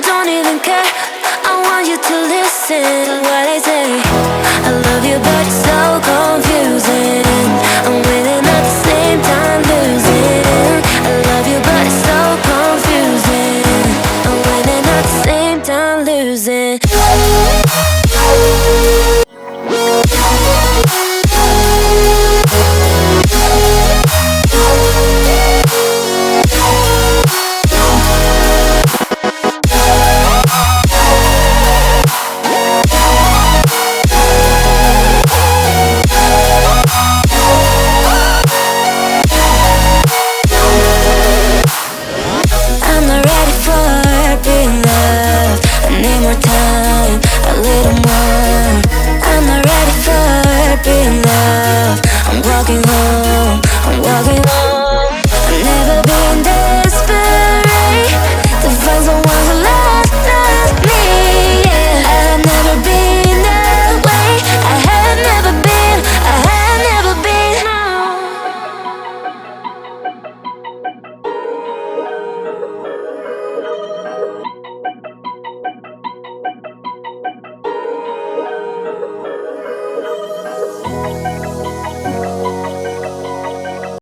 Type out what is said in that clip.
don't even care. I want you to listen to what I say. I love you but it's so confusing. I'm winning at the same time losing. I love you but it's so confusing. I'm winning at the same time losing.